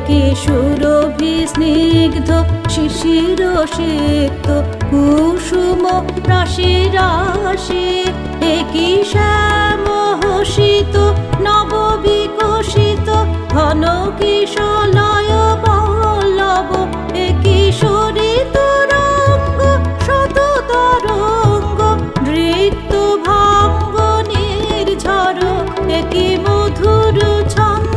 একি সুরভি স্নিগ্ধ শিশির সিক্ত কুসুম রাশি রাশি, একি শ্যাম হসিত নব বিকশিত ঘন কিশলয় পল্লব, একি সরিত রঙ্গ শত তরঙ্গ নৃত্য ভঙ্গ নির্ঝর, একি মধুর ছন্দ।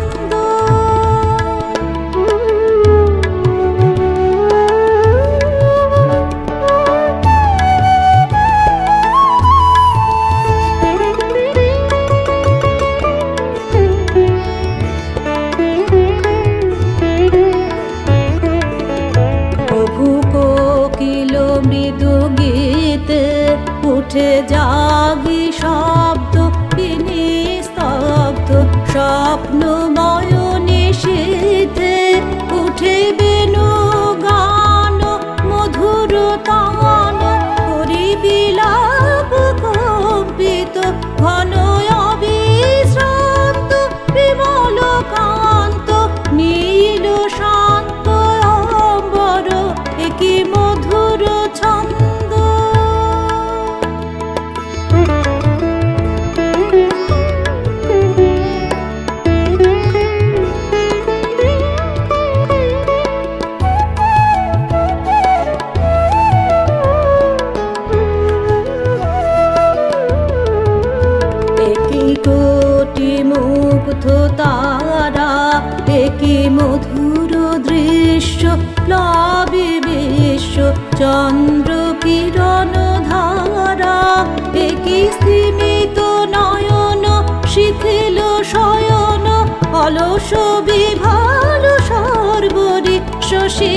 মৃদু গীতে উঠে জাগি শব্দ বিনিস্তব্ধ, স্বপ্নময় নিশীথে উঠে বেণু গান মধুর তান, করি বিলাপ কম্পিত ঘন অবিশ্রান্ত বিমল কান্ত, নীল শান্ত অম্বর, একি মধুর ছন্দ। একি কোটি মুগ্ধ তারা, একি মধুর দৃশ্য প্লাবী বিশ্ব চন্দ্র কিরণ ধারা, একি স্তিমিত নয়ন শিথিল শয়ন অলস বিভাল সর্বরি শশী।